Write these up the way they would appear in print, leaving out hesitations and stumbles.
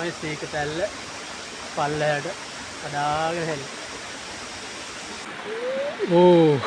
තමයි සීකතැල්ල පල්ලයට කඩාගෙන හැලෙන්නේ. ඕ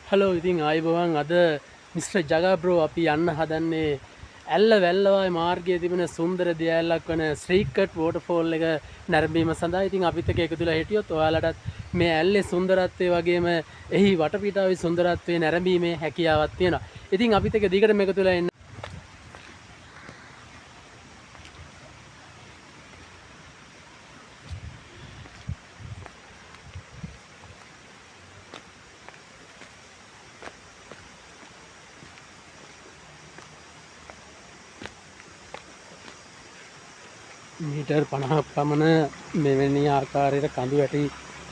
හලෝ ඉතින් ආයිබෝවන් අද මිස්ටර් ජගා බ්‍රෝ අපි යන්න හදන්නේ ඇල්ල වැල්ලවායි මාර්ගයේ තිබෙන සුන්දර දියඇල්ලක් වන ස්ට්‍රීකට් වෝටර්ෆෝල් එක නැරඹීම සඳහා ඉතින් අපිත් එක්ක එකතු වෙලා හිටියොත් ඔයාලටත් මේ ඇල්ලේ සුන්දරත්වය වගේම එහි වටපිටාවේ සුන්දරත්වය නැරඹීමේ හැකියාවක් තියෙනවා. ඉතින් අපිත් එක්ක දිගටම එකතු වෙලා එන්න. මීටර් 50ක් පමණ මෙවැනි ආකාරයට කඳු වැටි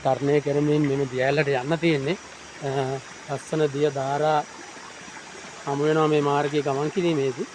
තරණය කරමින් මෙම දියඇල්ලට යන්න තියෙන්නේ. ලස්සන දිය ධාරා හමු වෙනවා මේ මාර්ගයේ ගමන් කිරීමේදී.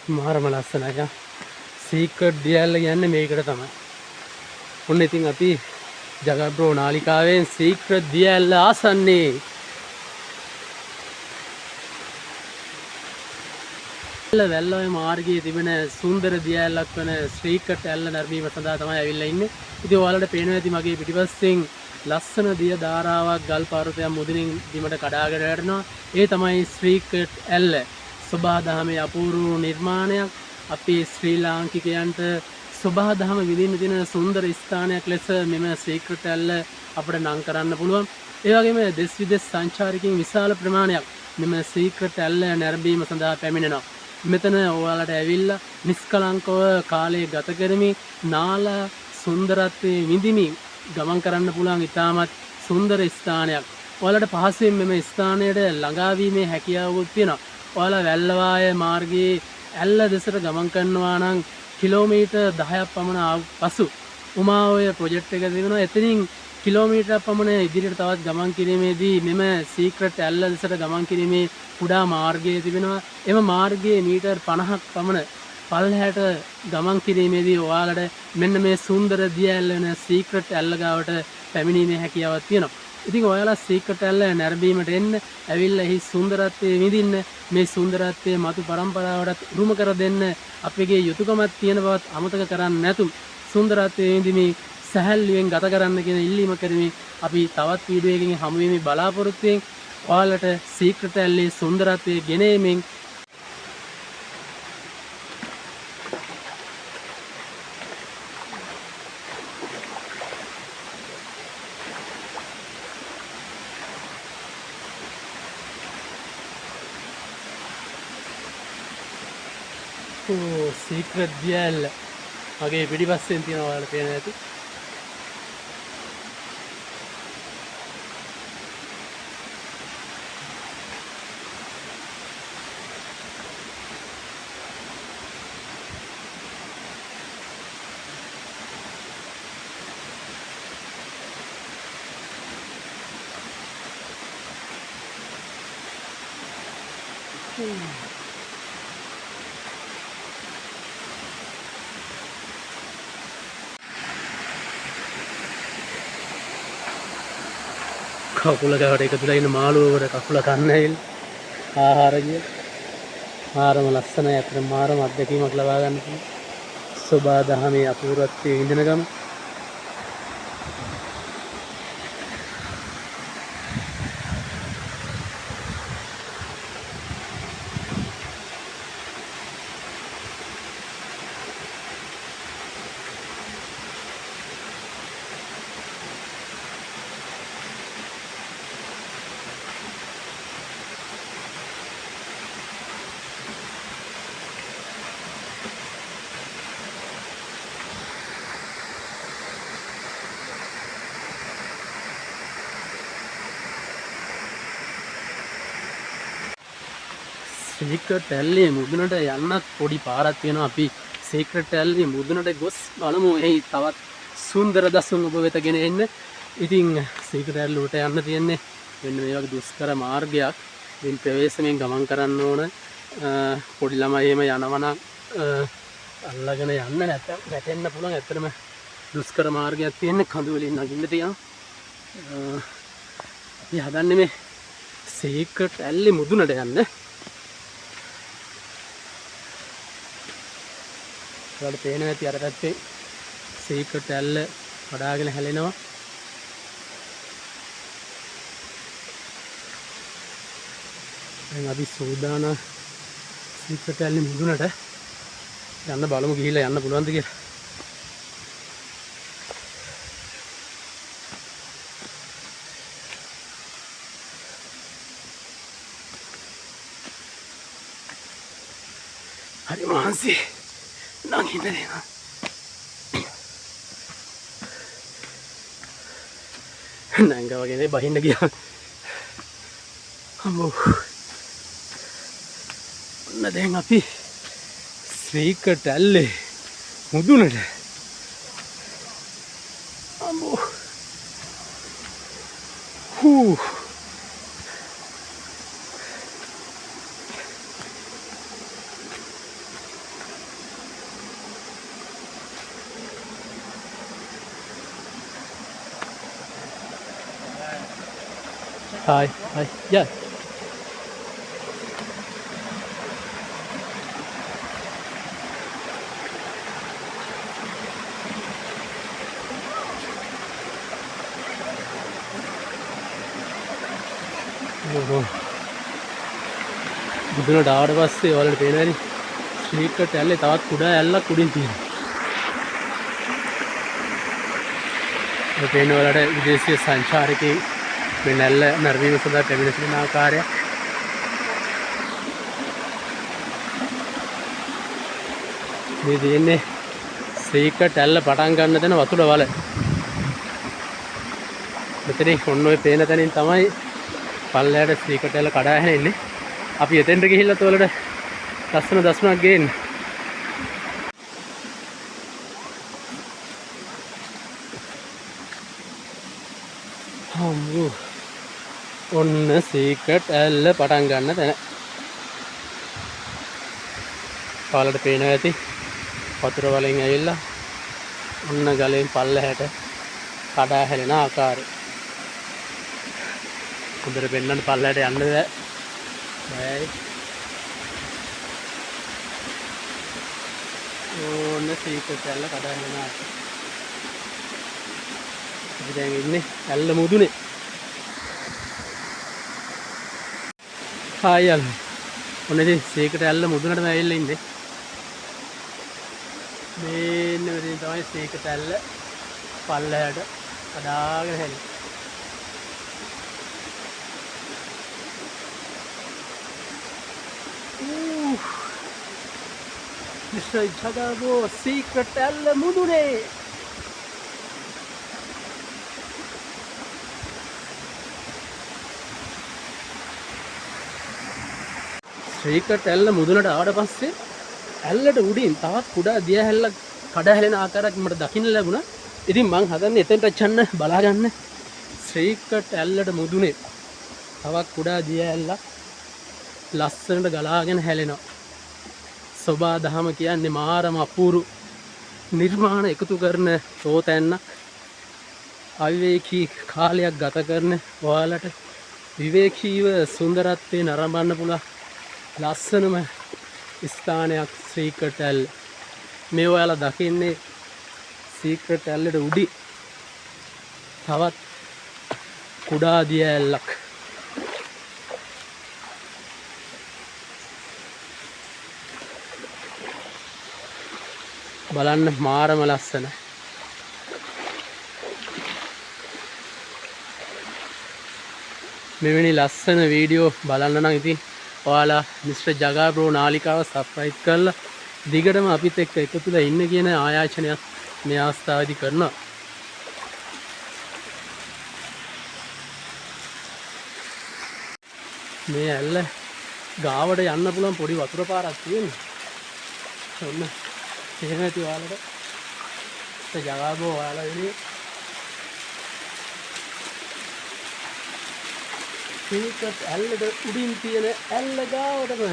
මාරම ලස්සනයි. සීක්‍රට් දියඇල්ල කියන්නේ මේකට තමයි. ඔන්න ඉතින් අපි ජගබ්‍රෝ නාලිකාවෙන් සීක්‍රට් දිය ඇල්ල ආසන්නේ. වැල්ලොය මාර්ගයේ තිබෙන සුන්දර දිය ඇල්ලක් වන ශ්‍රීකට් ඇල්ල නැරඹීම සඳහා තමයි ඇවිල්ලා ඉන්නේ. ඉතින් ඔයාලට පේනවා ඇති මගේ පිටිපස්සෙන් ලස්සන දිය ධාරාවක් ගල් පර්වතයක් මුදුනින් බිමට කඩාගෙන වැටෙනවා. ඒ තමයි ශ්‍රීකට් ඇල්ල. සබහාදහමේ අපූර්ව නිර්මාණයක්. අපේ ශ්‍රී ලාංකිකයන්ට සබහාදහම විඳින්න තියෙන සුන්දර ස්ථානයක් ලෙස මෙම ශ්‍රීකට් ඇල්ල අපිට නම් කරන්න පුළුවන්. ඒ වගේම දෙස් විදෙස් සංචාරකයන් විශාල ප්‍රමාණයක් මෙම ශ්‍රීකට් ඇල්ල නැරඹීම සඳහා පැමිණෙනවා. මෙතන ඔයාලට ඇවිල්ලා නිස්කලංකව කාලය ගත කරමින් නාලා සුන්දරත්වයේ විඳිමින් ගමන් කරන්න පුළුවන් ඉතාමත් සුන්දර ස්ථානයක්. ඔයාලට පහසුවෙන් මෙම ස්ථානයට ළඟා වීමේ හැකියාවකුත් තියෙනවා. ඔයාලා වැල්ලවාය මාර්ගයේ ඇල්ල දෙසට ගමන් කරනවා නම් කිලෝමීටර් 10ක් පමණ පසු උමාඔය ප්‍රොජෙක්ට් එක තිබෙනවා. එතනින් කිලෝමීටරයක් පමණ ඉදිරියට තවත් ගමන් කිරීමේදී මෙම සීක්‍රට් ඇල්ල දෙසට ගමන් කිරීමේ කුඩා මාර්ගය තිබෙනවා. එම මාර්ගයේ මීටර් 50ක් පමණ පල්ලෙහාට ගමන් කිරීමේදී ඔයාලට මෙන්න මේ සුන්දර දිය ඇල්ල වෙන සීක්‍රට් ඇල්ල ගාවට පැමිණීමේ හැකියාවක් තියෙනවා. ඉතින් ඔයාලා සීක්‍රට් ඇල්ල නැරඹීමට එන්න, ඇවිල්ලා එහි සුන්දරත්වය විඳින්න, මේ සුන්දරත්වය මතු පරම්පරාවට උරුම කර දෙන්න අපගේ යුතුයකමක් තියෙන බවත් අමතක කරන්නේ නැතු සුන්දරත්වය විඳිමින් සැහැල්ලුවෙන් ගත කරන්න කියන ඉල්ලීම කරමින් අපි තවත් වීඩියෝ එකකින් හමු වෙමි බලාපොරොත්තු වෙමින් ඔයාලට සීක්‍රට් ඇල්ලේ සුන්දරත්වය ගෙනෙමින් සීක්‍රට් දිය ඇල්ල මගේ පිටිපස්සෙන් තියෙනවා ඔයාලට පේනවා ඇති. කකුල ගාවට එකතුලා ඉන්න මාළුවවර කකුල කන්න ඇවිල්ලා ආහාර ගිය මාරම ලස්සනයි. අතර මාරම අත්දැකීමක් ලබා ගන්න පුළුවන්. සබහාදහමේ අපූර්වත්වයේ විඳින ගම. සීක්‍රට් ඇල්ලේ මුදුනට යන්නත් පොඩි පාරක් තියෙනවා. අපි සීක්‍රට් ඇල්ලේ මුදුනට ගොස් බලමු. එහි තවත් සුන්දර දසුන් ඔබ වෙත ගෙන එන්න. ඉතින් සීක්‍රට් ඇල්ල උඩට යන්න තියෙන්නේ මෙන්න මේ වගේ දුෂ්කර මාර්ගයක්. ඉතින් ප්‍රවේශමෙන් ගමන් කරන්න ඕන. පොඩි ළමයි එහෙම යනවා නම් අල්ලගෙන යන්න නැත්නම් වැටෙන්න පුළුවන්. ඇත්තටම දුෂ්කර මාර්ගයක් තියෙන්නේ. කඳු වලින් නගින්න තියෙනවා. අපි හදන්නේ මේ සීක්‍රට් ඇල්ලේ මුදුනට යන්න. ඔයාලට පේනවා ඇති අර පැත්තේ සීක්‍රට් ඇල්ල කඩාගෙන හැලෙනවා. දැන් අපි සූදානම් සීක්‍රට් ඇල්ලේ මුදුනට යන්න බලමු. ගිහිල්ලා යන්න පුළුවන්ද කියලා. හරි මහන්සි නගින්න දෙනවා. නැංග වගේ බහින්න ගියා. අම්මෝ. ඔන්න දැන් අපි සීක්‍රට් ඇල්ලේ මුදුනට. අම්මෝ. හූ. Hi. Hi. Yeah. මුදුනට ආවට පස්සේ ඔයාලට පේනවනේ ස්ට්‍රීට් එකට ඇල්ලේ තවත් කුඩා ඇල්ලක් උඩින් තියෙනවා. මේ පේන ඔයාලට විදේශීය සංචාරකයන් මේ නැල්ල නැරඹීම සඳහා පැමිණ සිටින ආකාරය. මේ තියෙන්නේ ස්ට්‍රීට් ඇල්ල පටන් ගන්න තැන වතුර වල. මෙතනින් ඔන්න ඔය පේන තැනින් තමයි පල්ලයට ස්ට්‍රීට් ඇල්ල කඩා හැලෙන්නේ. අපි එතෙන්ට ගිහිල්ලා ඔයාලට ලස්සන දර්ශනයක් ගේන්න. හම්බු ඔන්න සීක්‍රට් ඇල්ල පටන් ගන්න තැන. ඔයාලට පේනවා ඇති වතුර වලින් ඇවිල්ලා ඔන්න ගලෙන් පල්ලහැට කඩා හැලෙන ආකාරය. හොඳට පෙන්නන්න පල්ලහැට යන්න බෑ. ඕන්න සීක්‍රට් ඇල්ල කඩා හැලෙන ආකාරය. අපි දැන් ඉන්නේ ඇල්ල මුදුනේ. හායි අල්ල. ඔන්න ඉතින් සීක්‍රට් ඇල්ල මුදුනටම ඇවිල්ලා ඉන්නේ. මේන්න මෙතන තමයි සීක්‍රට් ඇල්ල පල්ලයට කඩාගෙන හැලෙන්නේ. මිස්ටර් ජගාබෝ සීක්‍රට් ඇල්ල මුදුනේ. ස්ට්‍රීට් ඇල්ල මුදුනට ආවට පස්සේ ඇල්ලට උඩින් තවත් කුඩා දිය හැල්ලක් කඩා හැලෙන ආකාරයක් මට දකින්න ලැබුණා. ඉතින් මං හදන්නේ එතෙන්ට යන්න බලා ගන්න. ස්ට්‍රීට් ඇල්ලට මුදුනේ තවත් කුඩා දිය හැල්ලක් ලස්සනට ගලාගෙන හැලෙනවා. සෝබා දහම කියන්නේ මාරම අපූරු නිර්මාණ එකතු කරන තෝතැන්නක්. අවිවේකී කාලයක් ගත කරන ඔයාලට විවේකීව සුන්දරත්වයේ නරඹන්න පුළුවන් ලස්සනම ස්ථානයක් සීක්‍රට් ඇල්ල. මේ ඔයාලා දකින්නේ සීක්‍රට් ඇල්ලට උඩින් තවත් කුඩා දිය ඇල්ලක්. බලන්න මාරම ලස්සන. මෙවැනි ලස්සන වීඩියෝ බලන්න නම් ඉතින් ඔයාලා මිස්ටර් ජගා බ්‍රෝ නාලිකාව සබ්ස්ක්‍රයිබ් කරලා දිගටම අපිත් එක්ක එකතුලා ඉන්න කියන ආයාචනයක් මේ අවස්ථාවේදී කරනවා. මේ ඇල්ල ගාවට යන්න පුළුවන් පොඩි වතුර පාරක් තියෙනවා. ඔන්න එහෙම ඇති ඔයාලට මිස්ටර් ජගා බ්‍රෝ ඔයාලා වෙනුවෙන් සීක්‍රට් ඇල්ලට උඩින් තියෙන ඇල්ල ගාවටම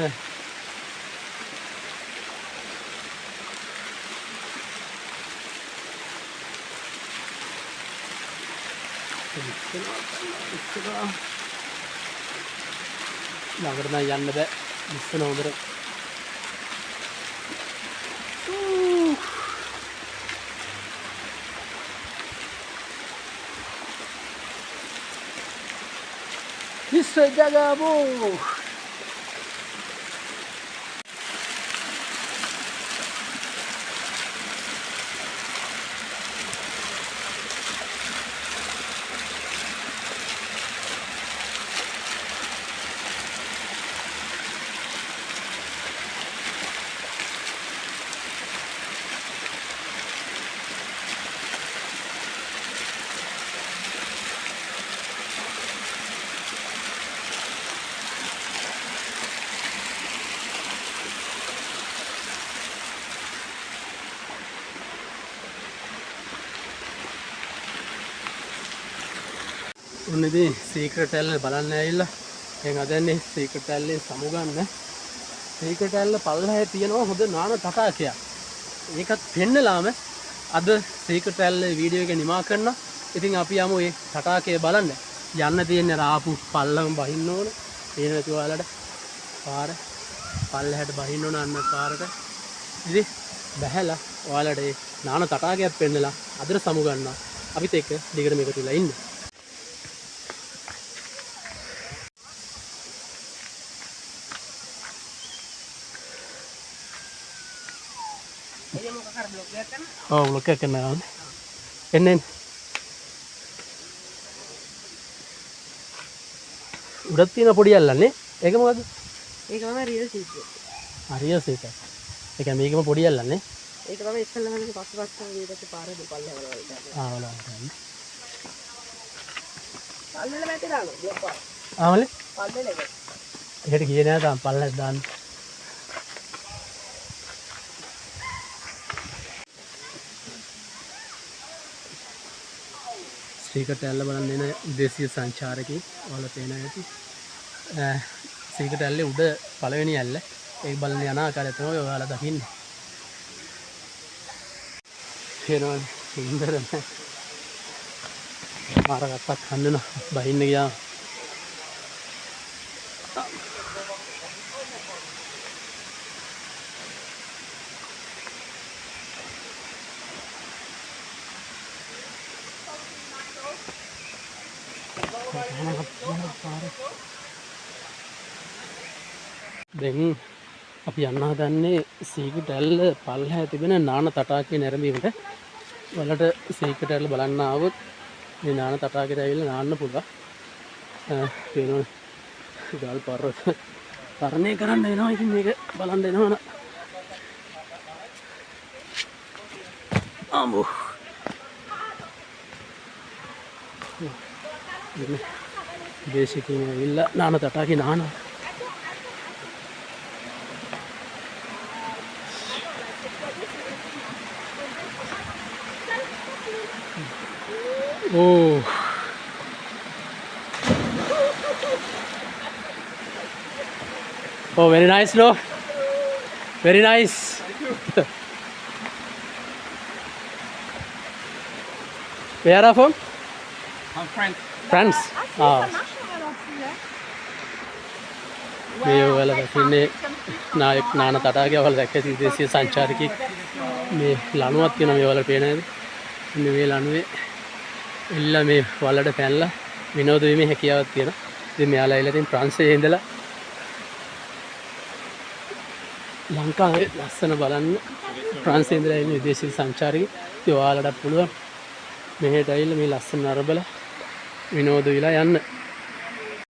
ළඟට නම් යන්න බෑ. ඉස්සන හොඳට Mr. Jagabo. ඔන්න ඉතින් සීක්‍රට් ඇල්ල බලන්න ඇවිල්ලා දැන් අදන්නේ සීක්‍රට් ඇල්ලේ සමුගන්න. සීක්‍රට් ඇල්ල පල්ලෙහා තියෙනවා හොඳ නාන තටාකයක්. ඒකත් පෙන්නලාම අද සීක්‍රට් ඇල්ලේ වීඩියෝ එක නිමා කරනවා. ඉතින් අපි යමු ඒ තටාකය බලන්න. යන්න තියෙන රාපු පල්ලම බහින්න ඕන. පේන නැති ඔයාලට පාර පල්ලෙහාට බහින්න ඕන අන්න පාරට. ඉතින් බහැලා ඔයාලට ඒ නාන තටාකයක් පෙන්නලා අදට සමු ගන්නවා. අපිත් එක්ක දිගටම එකතු වෙලා ඉන්න. ඔව් බ්ලොක් එකක් කරනවා. එන්නේ උඩක් තියෙන පොඩි අල්ලන්නේ. ඒක මොකද්ද? ඒක තමයි රියල් සීට් එක. හරිය සීට. ඒ කියන්නේ මේකම පොඩි අල්ලන්නේ. ඒක තමයි ඉස්සෙල්ලාම මේ පස්සට වීදට පාර දෙපල්ල හැවලා. ආවලා. පල්ලෙල වැටේ දානවා. බ්ලොක් පාර. ආමලේ? පල්ලෙල එක. එහෙට ගියේ නෑ තාම පල්ලෙත් දාන්න. සීකට ඇල්ල බලන්න එන විදේශීය සංචාරකයෙක් ඔයාලා පේන ඇති. සීකට ඇල්ලේ උඩ පළවෙනි ඇල්ල. ඒක බලන්න යන ආකාරය තමයි ඔයාලා දකින්නේ. පේනවද? සුන්දර නෑ. මාරකටක් හඳුන බහින්න ගියා. දැන් අපි යන්න හදන්නේ සීකට ඇල්ල පල්ලෙහා තිබෙන නාන තටාකේ නැරඹීමට. වලට සීකට ඇල්ල බලන්න ආවොත් මේ නාන තටාකේට ඇවිල්ලා නාන්න පුළුවන්. පේනවනේ ගල් පරණේ කරන්න වෙනවා. ඉතින් මේක බලන්න එනවනම් අම්බෝ දේශිකින් ඇවිල්ලා නාන තටාකේ නානවා. Oh. Oh, very nice, no? Very nice. Where are you from? I'm France. France. Ah. මේ ඔයාලා දකින්නේ නායක නාන තටාකේ ඔයාලා දැක්ක විදේශීය සංචාරකයෙක් මේ ලණුවක් තියෙනවා මේ ඔයාලට පේන නේද? මේ ලණුවේ එල්ල මේ වලට පැනලා විනෝද වීමේ හැකියාවක් තියෙනවා. ඉතින් මෙයාලා ඉතින් ප්‍රංශයේ ඉඳලා ලංකාවේ ලස්සන බලන්න ප්‍රංශයේ ඉඳලා ඉන්න විදේශීය සංචාරකයෙක්. ඉතින් ඔයාලට පුළුවන් මෙහෙට ඇවිල්ලා මේ ලස්සන නරබල විනෝද විලා යන්න.